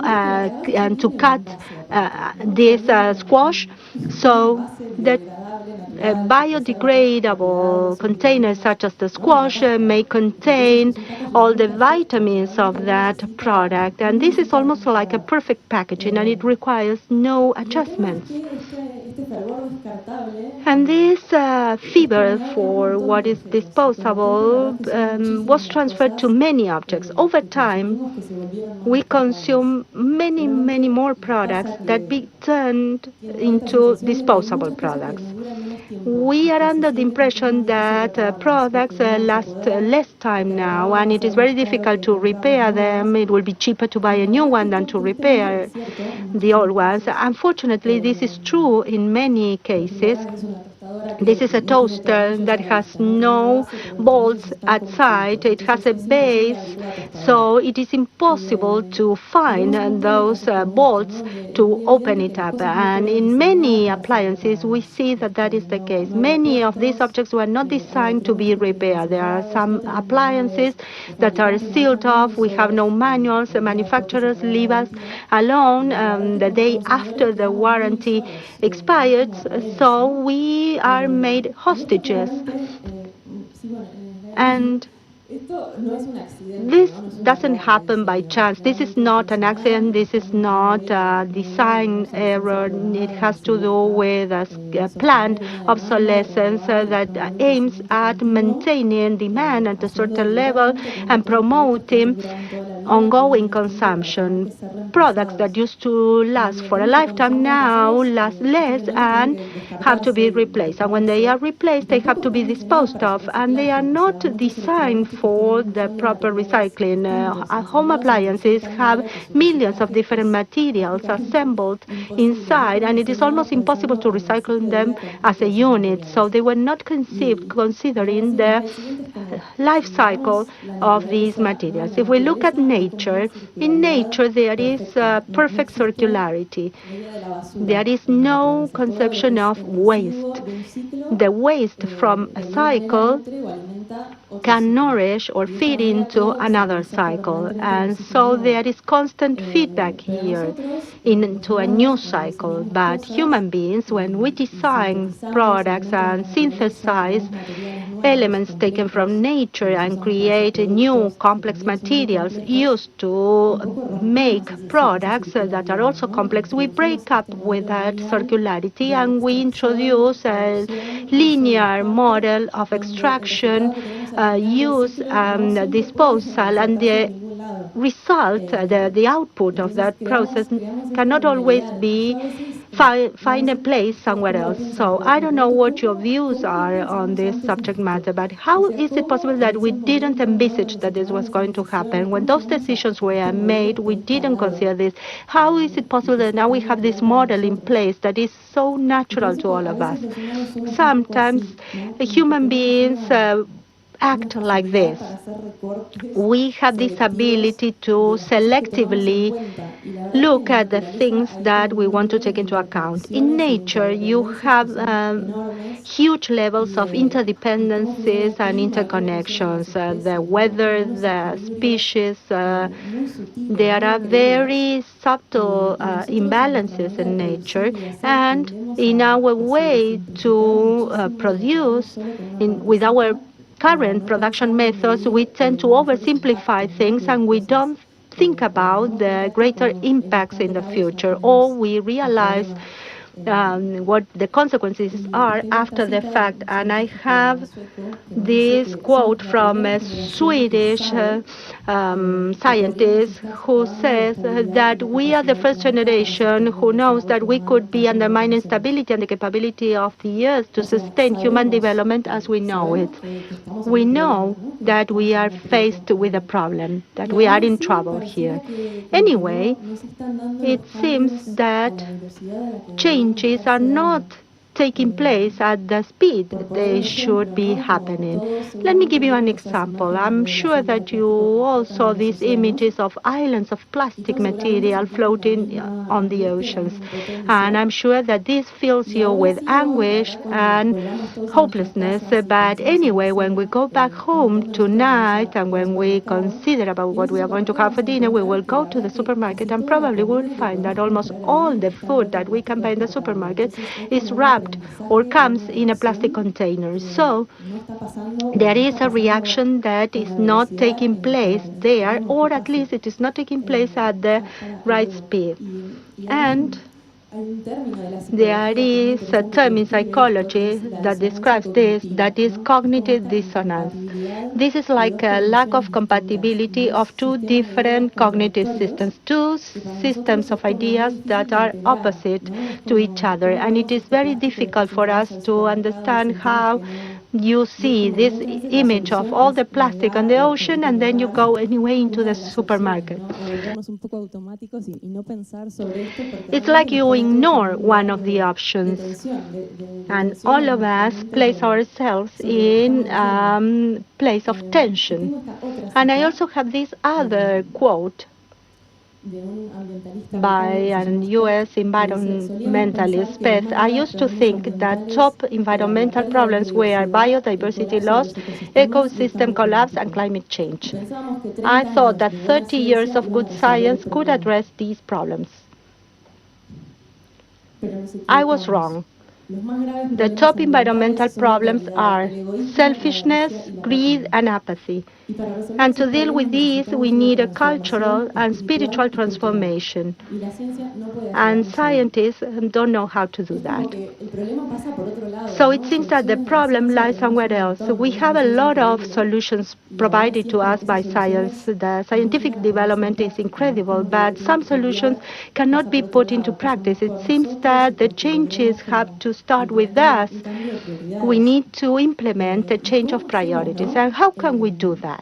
and to cut this squash, so that biodegradable containers such as the squash may contain all the vitamins of that product. And this is almost like a perfect packaging, and it requires no adjustments. And this fever for what is disposable was transferred to many objects. Over time, we consume many, many more products that be turned into disposable products. We are under the impression that products last less time now, and it is very difficult to repair them. It will be cheaper to buy a new one than to repair the old ones. Unfortunately, this is true in many cases. This is a toaster that has no bolts outside. It has a base, so it is impossible to find those bolts to open it up. And in many appliances, we see that that is the case. Many of these objects were not designed to be repaired. There are some appliances that are sealed off. We have no manuals. The manufacturers leave us alone the day after the warranty expires, so we are made hostages. And this doesn't happen by chance. This is not an accident. This is not a design error. It has to do with a planned obsolescence that aims at maintaining demand at a certain level and promoting ongoing consumption. Products that used to last for a lifetime now last less and have to be replaced. And when they are replaced, they have to be disposed of, and they are not designed for the proper recycling. Home appliances have millions of different materials assembled inside, and it is almost impossible to recycle them as a unit. So they were not conceived considering the life cycle of these materials. If we look at nature, in nature there is perfect circularity. There is no conception of waste. The waste from a cycle can nourish or feed into another cycle. And so there is constant feedback here into a new cycle. But human beings, when we design products and synthesize elements taken from nature and create new complex materials used to make products that are also complex, we break up with that circularity and we introduce a linear model of extraction, use, and disposal, and the result, the output of that process cannot always be find a place somewhere else. So I don't know what your views are on this subject matter, but how is it possible that we didn't envisage that this was going to happen? When those decisions were made, we didn't consider this. How is it possible that now we have this model in place that is so natural to all of us? Sometimes human beings act like this. We have this ability to selectively look at the things that we want to take into account. In nature, you have huge levels of interdependencies and interconnections. The weather, the species, there are very subtle imbalances in nature, and in our way to produce, with our current production methods, we tend to oversimplify things and we don't think about the greater impacts in the future, or we realize what the consequences are after the fact. And I have this quote from a Swedish scientist who says that we are the first generation who knows that we could be undermining stability and the capability of the earth to sustain human development as we know it. We know that we are faced with a problem, that we are in trouble here. Anyway, it seems that changes are not taking place at the speed they should be happening. Let me give you an example. I'm sure that you all saw these images of islands of plastic material floating on the oceans. And I'm sure that this fills you with anguish and hopelessness. But anyway, when we go back home tonight and when we consider about what we are going to have for dinner, we will go to the supermarket and probably will find that almost all the food that we can buy in the supermarket is wrapped arrived or comes in a plastic container. So there is a reaction that is not taking place there, or at least it is not taking place at the right speed. And there is a term in psychology that describes this, that is cognitive dissonance. This is like a lack of compatibility of two different cognitive systems, two systems of ideas that are opposite to each other. And it is very difficult for us to understand how you see this image of all the plastic on the ocean and then you go anyway into the supermarket. It's like you ignore one of the options, and all of us place ourselves in place of tension. And I also have this other quote by an US environmentalist, Beth. I used to think that top environmental problems were biodiversity loss, ecosystem collapse, and climate change. I thought that 30 years of good science could address these problems. I was wrong. The top environmental problems are selfishness, greed, and apathy. And to deal with these, we need a cultural and spiritual transformation. And scientists don't know how to do that. So it seems that the problem lies somewhere else. We have a lot of solutions provided to us by science. The scientific development is incredible, but some solutions cannot be put into practice. It seems that the changes have to start with us. We need to implement a change of priorities. And how can we do that?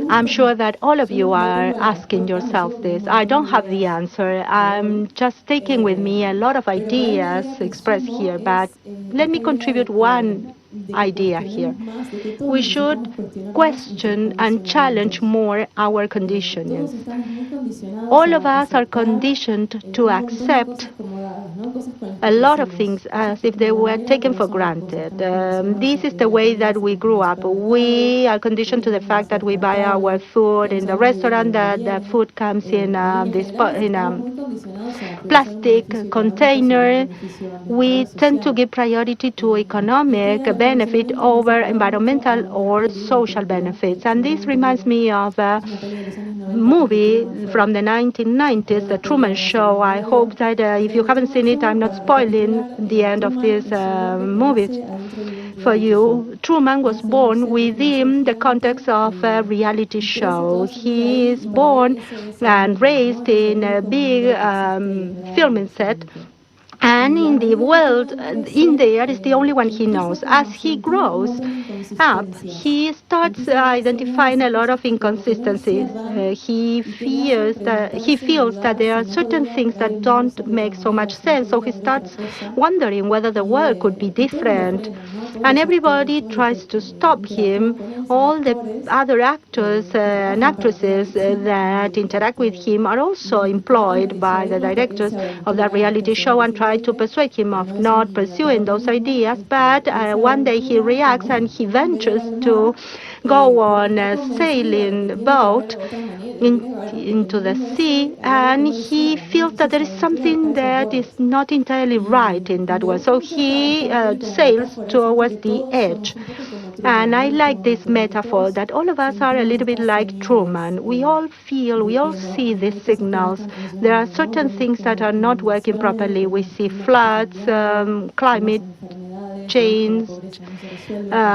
I'm sure that all of you are asking yourselves this. I don't have the answer. I'm just taking with me a lot of ideas expressed here, but let me contribute one idea here. We should question and challenge more our conditionings. All of us are conditioned to accept a lot of things as if they were taken for granted. This is the way that we grew up. We are conditioned to the fact that we buy our food in the restaurant, that the food comes in a plastic container. We tend to give priority to economic benefit over environmental or social benefits. And this reminds me of a movie from the 1990s, The Truman Show. I hope that if you haven't seen it, I'm not spoiling the end of this movie for you. Truman was born within the context of a reality show. He is born and raised in a big filming set. And in the world, in there is the only one he knows. As he grows up, he starts identifying a lot of inconsistencies. He feels that there are certain things that don't make so much sense. So he starts wondering whether the world could be different. And everybody tries to stop him. All the other actors and actresses that interact with him are also employed by the directors of that reality show and try to persuade him of not pursuing those ideas. But one day he reacts and he ventures to go on a sailing boat into the sea, and he feels that there is something that is not entirely right in that way. So he sails towards the edge. And I like this metaphor that all of us are a little bit like Truman. We all feel, we all see these signals. There are certain things that are not working properly. We see floods, climate change,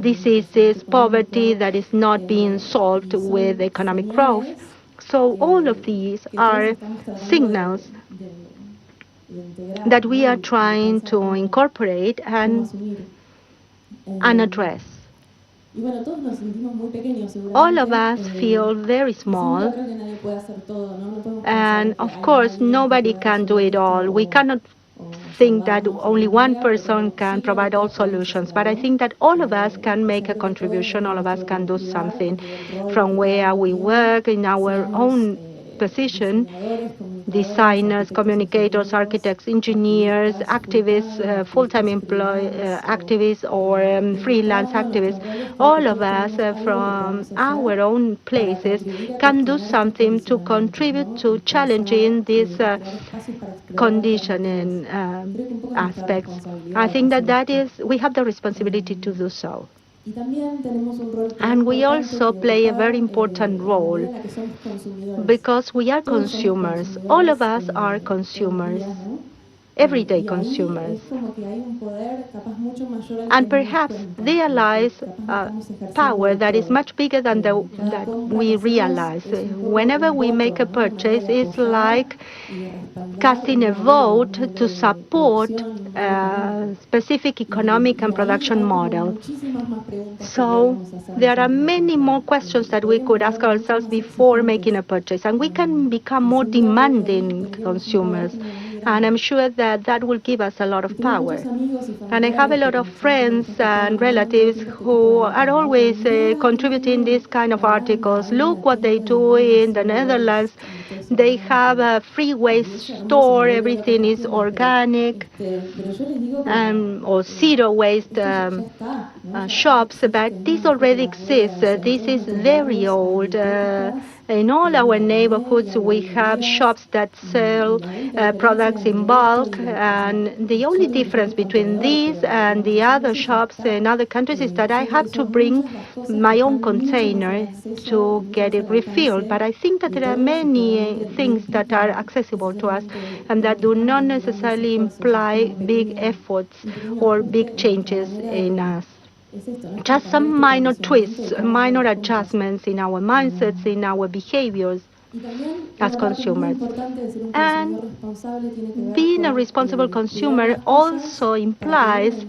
diseases, poverty that is not being solved with economic growth. So all of these are signals that we are trying to incorporate and address. All of us feel very small, and of course nobody can do it all. We cannot think that only one person can provide all solutions, but I think that all of us can make a contribution, all of us can do something from where we work, in our own position, designers, communicators, architects, engineers, activists, full-time employee activists, or freelance activists, all of us from our own places can do something to contribute to challenging these conditioning aspects. I think that we have the responsibility to do so. And we also play a very important role because we are consumers. All of us are consumers, everyday consumers. And perhaps realize power that is much bigger than that we realize. Whenever we make a purchase, it's like casting a vote to support a specific economic and production model. So there are many more questions that we could ask ourselves before making a purchase, and we can become more demanding consumers. And I'm sure that will give us a lot of power. And I have a lot of friends and relatives who are always contributing these kind of articles. Look what they do in the Netherlands. They have a free waste store. Everything is organic or zero waste shops. But this already exists. This is very old. In all our neighborhoods, we have shops that sell products in bulk, and the only difference between these and the other shops in other countries is that I have to bring my own container to get it refilled. But I think that there are many things that are accessible to us and that do not necessarily imply big efforts or big changes in us. Just some minor twists, minor adjustments in our mindsets, in our behaviors as consumers. And being a responsible consumer also implies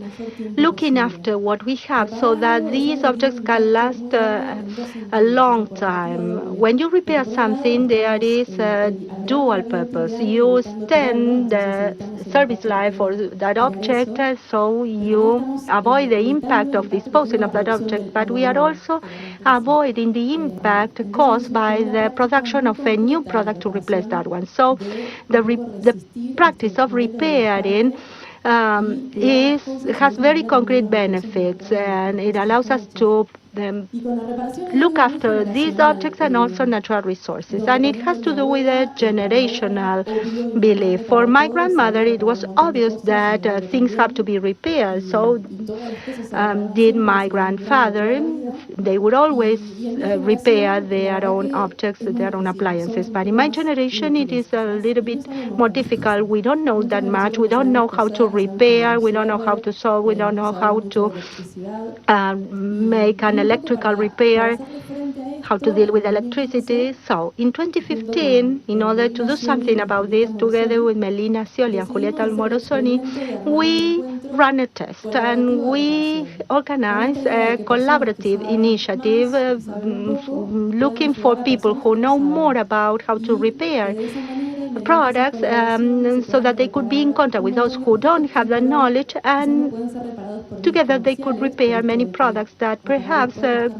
looking after what we have so that these objects can last a long time. When you repair something, there is a dual purpose. You extend the service life for that object, so you avoid the impact of disposing of that object, but we are also avoiding the impact caused by the production of a new product to replace that one. So the practice of repairing has very concrete benefits, and it allows us to look after these objects and also natural resources. And it has to do with a generational belief. For my grandmother, it was obvious that things have to be repaired. So did my grandfather. They would always repair their own objects, their own appliances. But in my generation, it is a little bit more difficult. We don't know that much. We don't know how to repair. We don't know how to solve. We don't know how to make an electrical repair, how to deal with electricity. So in 2015, in order to do something about this, together with Melina Scioli and Julieta Morosoni, we ran a test and we organized a collaborative initiative looking for people who know more about how to repair products so that they could be in contact with those who don't have the knowledge, and together they could repair many products that perhaps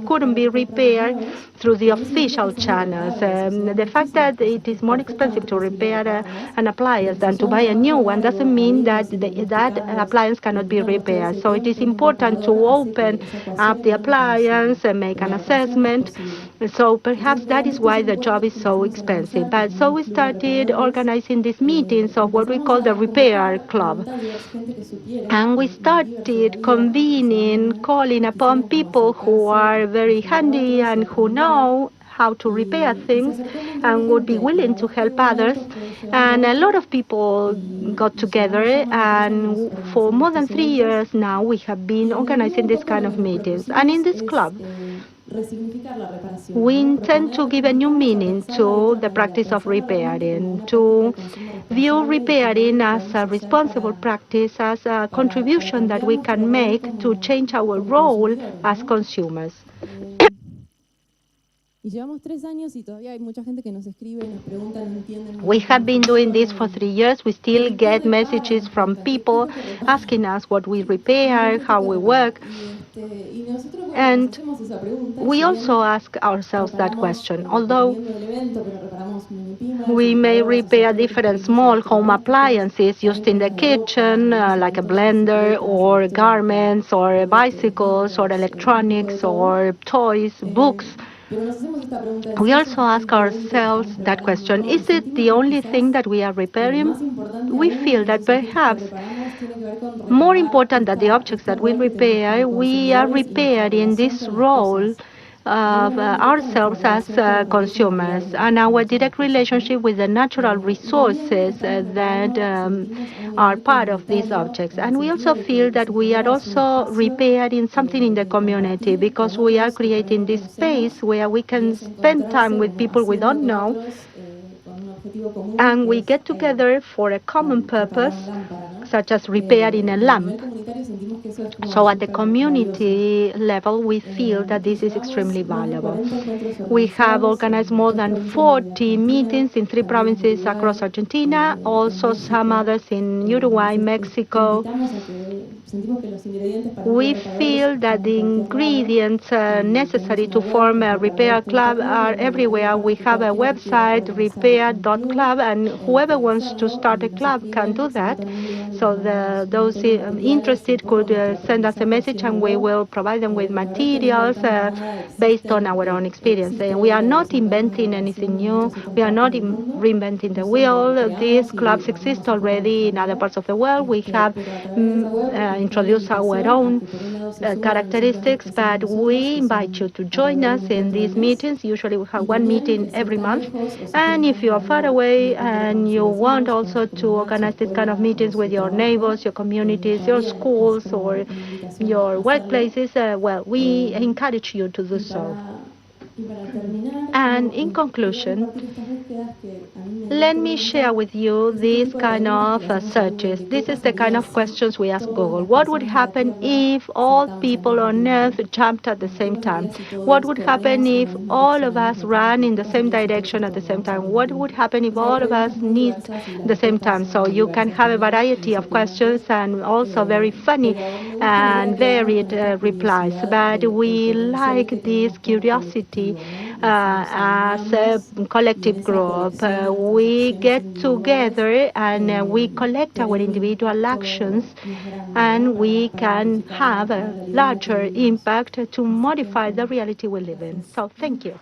couldn't be repaired through the official channels. The fact that it is more expensive to repair an appliance than to buy a new one doesn't mean that that appliance cannot be repaired. So it is important to open up the appliance and make an assessment. So perhaps that is why the job is so expensive. But so we started organizing these meetings of what we call the Repair Club. And we started convening, calling upon people who are very handy and who know how to repair things and would be willing to help others. And a lot of people got together, and for more than 3 years now we have been organizing this kind of meetings. And in this club, we intend to give a new meaning to the practice of repairing, to view repairing as a responsible practice, as a contribution that we can make to change our role as consumers. We have been doing this for 3 years. We still get messages from people asking us what we repair, how we work. And we also ask ourselves that question. Although we may repair different small home appliances used in the kitchen, like a blender or garments or bicycles or electronics or toys, books. We also ask ourselves that question, is it the only thing that we are repairing? We feel that perhaps more important than the objects that we are repairing this role of ourselves as consumers and our direct relationship with the natural resources that are part of these objects. And we also feel that we are also repairing something in the community because we are creating this space where we can spend time with people we don't know and we get together for a common purpose, such as repairing a lamp. So at the community level, we feel that this is extremely valuable. We have organized more than 40 meetings in 3 provinces across Argentina, also some others in Uruguay, Mexico. We feel that the ingredients necessary to form a repair club are everywhere. We have a website, repair.club, and whoever wants to start a club can do that. So those interested could send us a message and we will provide them with materials based on our own experience. We are not inventing anything new. We are not reinventing the wheel. These clubs exist already in other parts of the world. We have introduced our own characteristics, but we invite you to join us in these meetings. Usually we have one meeting every month. And if you are far away and you want also to organize this kind of meetings with your neighbors, your communities, your schools, or your workplaces, well, we encourage you to do so. And in conclusion, let me share with you these kind of searches. This is the kind of questions we ask Google. What would happen if all people on Earth jumped at the same time? What would happen if all of us ran in the same direction at the same time? What would happen if all of us sneezed at the same time? So you can have a variety of questions and also very funny and varied replies. But we like this curiosity as a collective group. We get together and we collect our individual actions and we can have a larger impact to modify the reality we live in. So thank you.